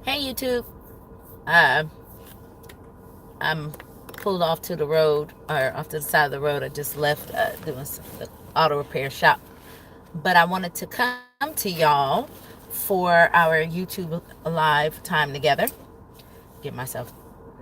Hey YouTube, uh, I'm pulled off to the road or off to the side of the road. I just left doing the auto repair shop, but I wanted to come to y'all for our YouTube live time together. Get myself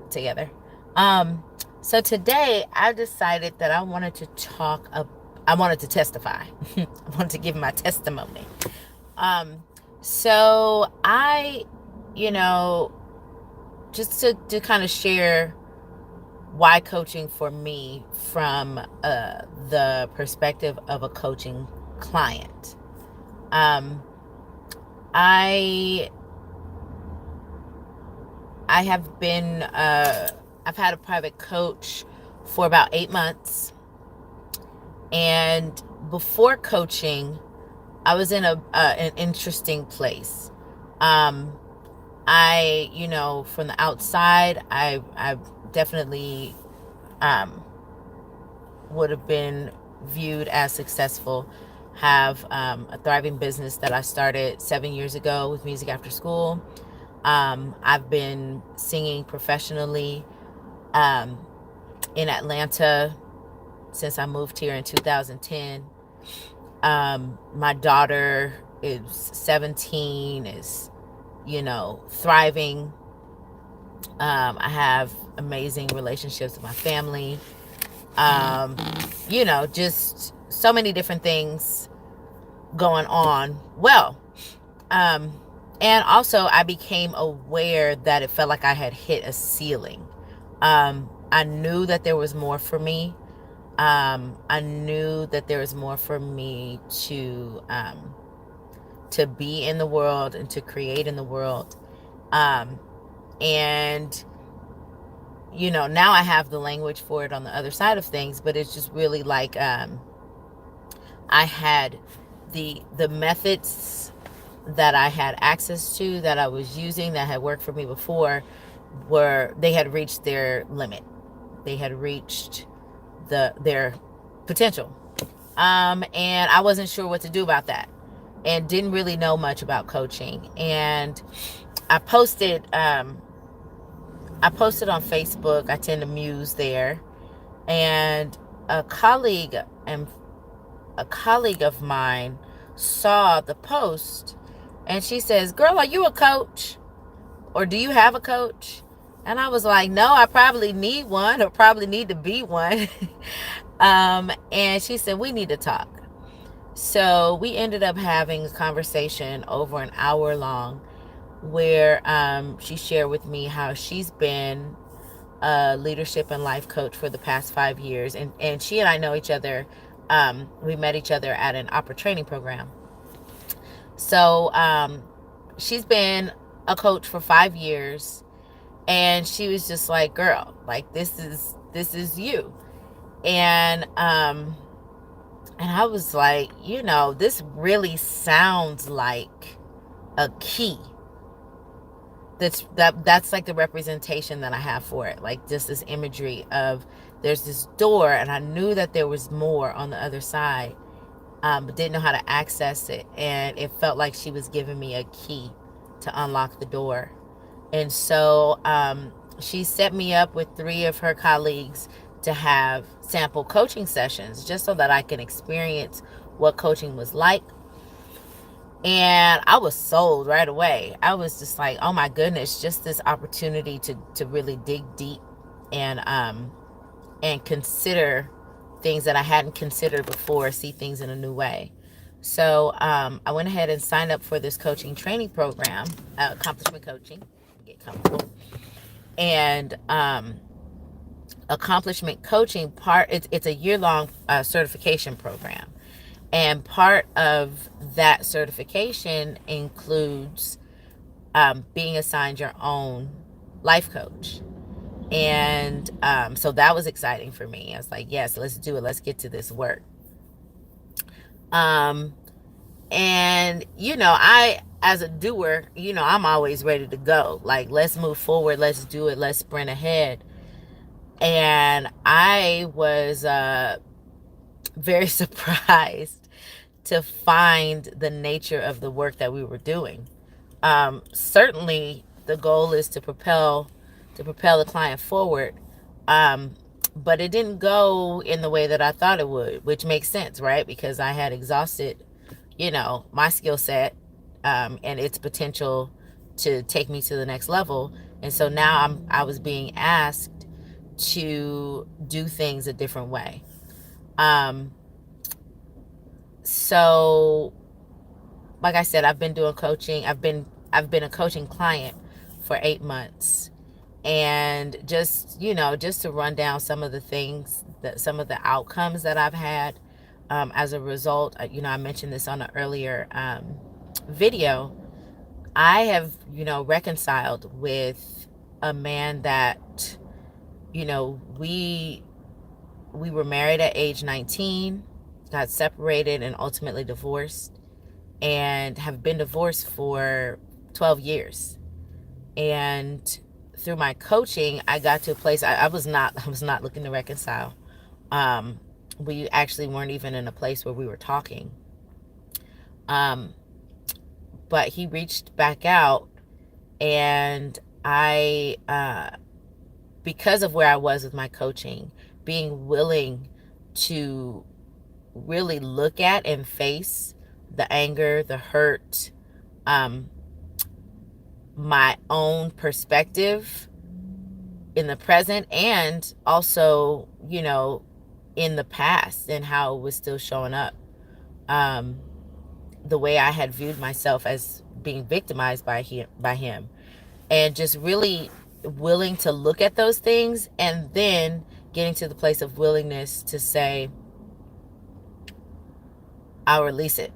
together. Um, so today I decided that I wanted to I wanted to testify. I wanted to give my testimony. Um, so I, you know, just to kind of share why coaching for me from the perspective of a coaching client. Um, I I have been I've had a private coach for about 8 months, and before coaching, I was in an interesting place. Um, from the outside, I definitely um, would have been viewed as successful, have a thriving business that I started 7 years ago with Music After School. I've been singing professionally um, in Atlanta since I moved here in 2010. My daughter is 17, is, thriving. I have amazing relationships with my family. um, just so many different things going on. Um, and also I became aware that it felt like I had hit a ceiling. I knew that there was more for me. I knew that there was more for me to be in the world and to create in the world. Um, and now I have the language for it on the other side of things, but it's just really like I had the methods that I had access to, that I was using, that had worked for me before, they had reached their limit. They had reached their potential. And I wasn't sure what to do about that, and didn't really know much about coaching. And I posted I posted on Facebook. I tend to muse there, and a colleague and a colleague of mine saw the post, and she says, "Girl, are you a coach? Or do you have a coach?" And I was like, "No, I probably need one, or probably need to be one." And she said, "We need to talk." So we ended up having a conversation over an hour long, where she shared with me how she's been a leadership and life coach for the past 5 years. And she and I know each other. We met each other at an opera training program. So she's been a coach for 5 years. And she was just like, "Girl, like this is you." And I was like, this really sounds like a key. That's like the representation that I have for it. Like, just this imagery of, there's this door, and I knew that there was more on the other side, but didn't know how to access it. And it felt like she was giving me a key to unlock the door. And so she set me up with 3 of her colleagues to have sample coaching sessions, just so that I can experience what coaching was like. And I was sold right away. I was just like, oh my goodness, just this opportunity to really dig deep and consider things that I hadn't considered before, see things in a new way. So I went ahead and signed up for this coaching training program, accomplishment coaching. Get comfortable. And accomplishment coaching it's a year-long certification program. And part of that certification includes being assigned your own life coach. And so that was exciting for me. I was like, yes, let's do it. Let's get to this work. Um, and, as a doer, I'm always ready to go. Like, let's move forward. Let's do it. Let's sprint ahead. And I was very surprised to find the nature of the work that we were doing. Certainly the goal is to propel the client forward. Um, but it didn't go in the way that I thought it would, which makes sense, right? Because I had exhausted, my skill set, and its potential to take me to the next level. And so now I was being asked to do things a different way. Um, so like I said, I've been doing coaching. I've been a coaching client for 8 months. And just to run down some of the things, some of the outcomes that I've had, as a result. I mentioned this on an earlier video. I have, reconciled with a man that, we were married at age 19, got separated, and ultimately divorced, and have been divorced for 12 years. And through my coaching, I got to a place I was not looking to reconcile. We actually weren't even in a place where we were talking. Um, but he reached back out, and because of where I was with my coaching, being willing to really look at and face the anger, the hurt, um, my own perspective in the present, and also, in the past, and how it was still showing up. Um, the way I had viewed myself as being victimized by him, and just really willing to look at those things, and then getting to the place of willingness to say, I'll release it.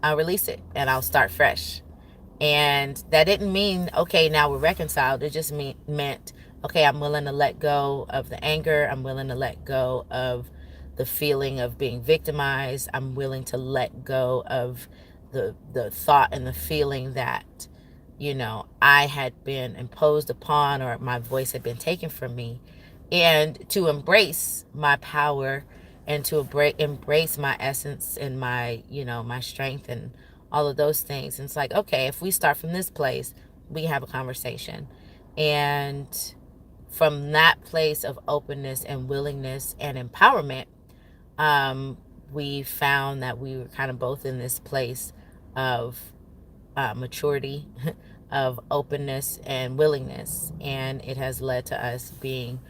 I'll release it and I'll start fresh. And that didn't mean, okay, now we're reconciled. It just meant, okay, I'm willing to let go of the anger. I'm willing to let go of the feeling of being victimized. I'm willing to let go of the thought and the feeling that, I had been imposed upon, or my voice had been taken from me, and to embrace my power, and to embrace my essence, and my strength, and all of those things. And it's like, okay, if we start from this place, we have a conversation. And from that place of openness and willingness and empowerment, um, we found that we were kind of both in this place of maturity, of openness and willingness. And it has led to us being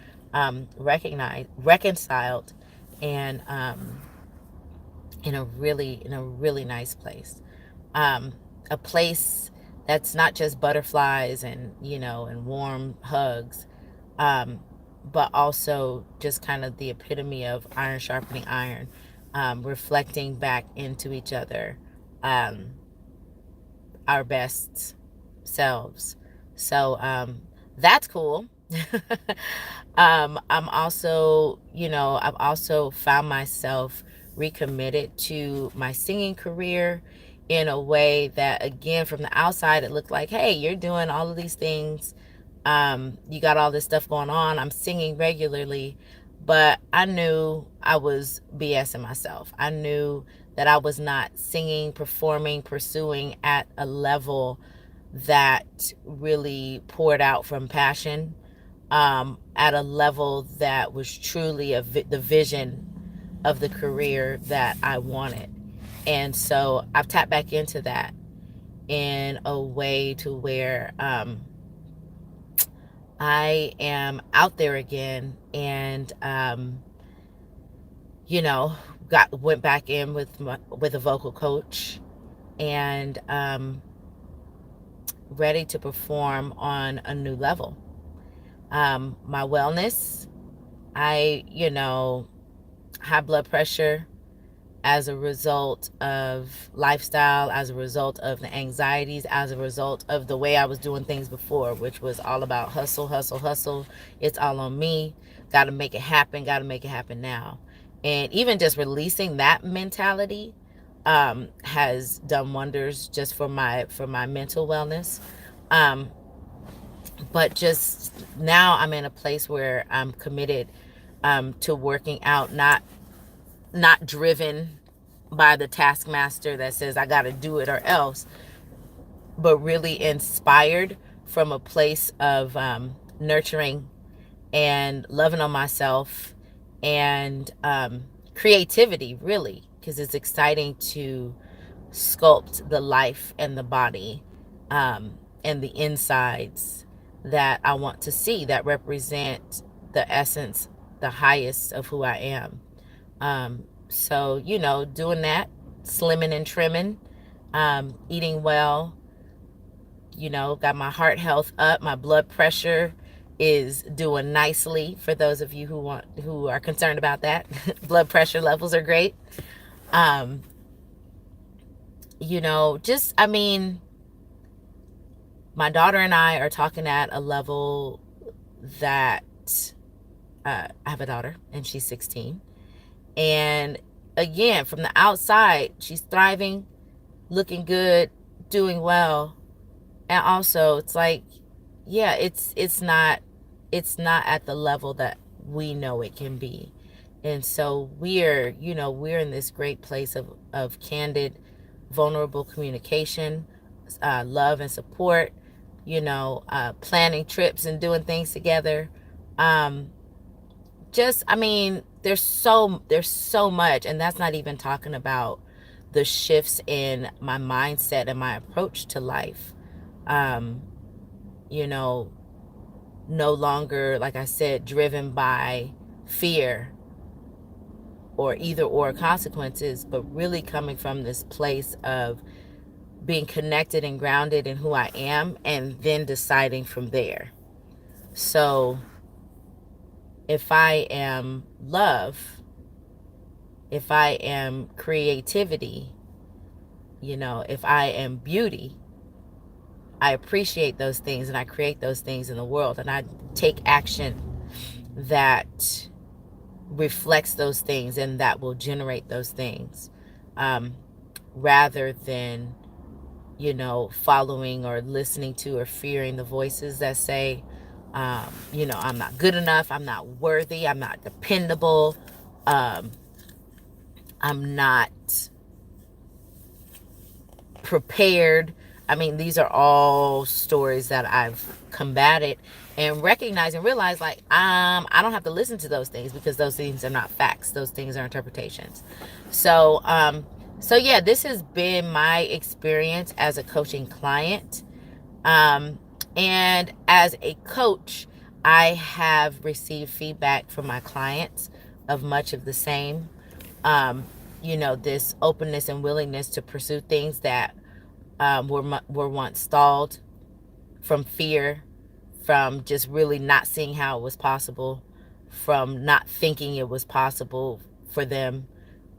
reconciled, and in a really nice place. Um, a place that's not just butterflies and warm hugs, um, but also just kind of the epitome of iron sharpening iron, reflecting back into each other, um, our best selves. So that's cool. I've also found myself recommitted to my singing career in a way that, again, from the outside, it looked like, hey, you're doing all of these things. You got all this stuff going on. I'm singing regularly. But I knew I was BSing myself. I knew that I was not singing, performing, pursuing at a level that really poured out from passion, at a level that was truly the vision of the career that I wanted. And so I've tapped back into that in a way to where I am out there again, and went back in with a vocal coach, and ready to perform on a new level. My wellness, high blood pressure, as a result of lifestyle, as a result of the anxieties, as a result of the way I was doing things before, which was all about hustle, hustle, hustle. It's all on me. Got to make it happen. Got to make it happen now. And even just releasing that mentality has done wonders just for my mental wellness. But just now I'm in a place where I'm committed to working out, not driven by the taskmaster that says I got to do it or else, but really inspired from a place of nurturing and loving on myself and creativity, really, because it's exciting to sculpt the life and the body and the insides that I want to see that represent the essence, the highest of who I am. So, doing that, slimming and trimming, eating well, got my heart health up, my blood pressure is doing nicely for those of you who are concerned about that. Blood pressure levels are great. Just, I mean, my daughter and I are talking at a level that I have a daughter and she's 16. And again, from the outside, she's thriving, looking good, doing well. And also, it's like, yeah, it's not at the level that we know it can be. And so we're in this great place of candid, vulnerable communication, love and support, planning trips and doing things together. Um, I mean, there's so much, and that's not even talking about the shifts in my mindset and my approach to life. Um, you know, no longer, like I said, driven by fear or either or consequences, but really coming from this place of being connected and grounded in who I am and then deciding from there. So if I am love, if I am creativity, if I am beauty, I appreciate those things and I create those things in the world and I take action that reflects those things and that will generate those things, rather than following or listening to or fearing the voices that say, I'm not good enough, I'm not worthy, I'm not dependable, um, I'm not prepared. I mean, these are all stories that I've combated and recognize and realize, like, I don't have to listen to those things because those things are not facts. Those things are interpretations. So yeah, this has been my experience as a coaching client. And as a coach, I have received feedback from my clients of much of the same. This openness and willingness to pursue things that were once stalled from fear, from just really not seeing how it was possible, from not thinking it was possible for them,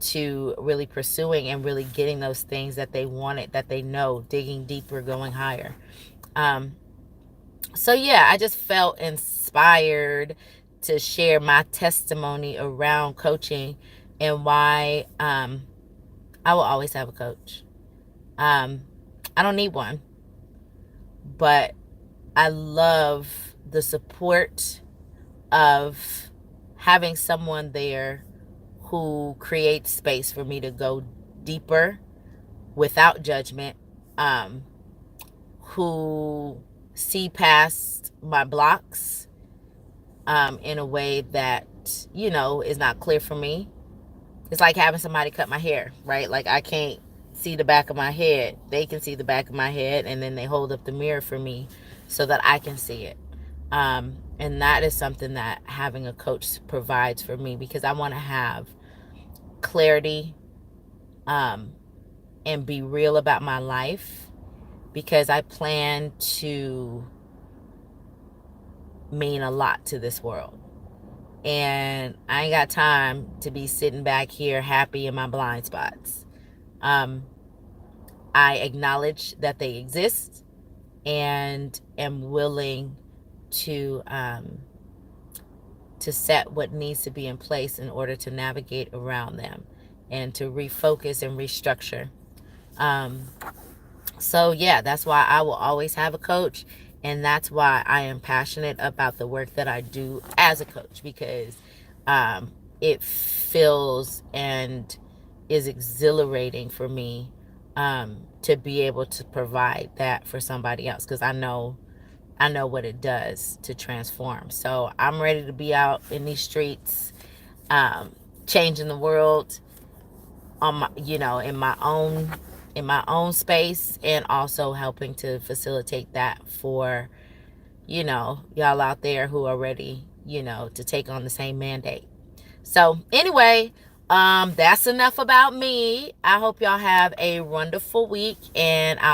to really pursuing and really getting those things that they wanted, that they know, digging deeper, going higher. So yeah, I just felt inspired to share my testimony around coaching and why I will always have a coach. I don't need one, but I love the support of having someone there who creates space for me to go deeper without judgment, who see past my blocks in a way that, is not clear for me. It's like having somebody cut my hair, right? Like, I can't see the back of my head. They can see the back of my head, and then they hold up the mirror for me so that I can see it. And that is something that having a coach provides for me, because I want to have clarity and be real about my life, because I plan to mean a lot to this world. And I ain't got time to be sitting back here happy in my blind spots. I acknowledge that they exist and am willing to set what needs to be in place in order to navigate around them and to refocus and restructure. So yeah, that's why I will always have a coach. And that's why I am passionate about the work that I do as a coach, because it feels and is exhilarating for me to be able to provide that for somebody else, because I know what it does to transform. So I'm ready to be out in these streets, um, changing the world on my, in my own space, and also helping to facilitate that for, y'all out there who are ready, to take on the same mandate. So anyway, that's enough about me. I hope y'all have a wonderful week, and I'll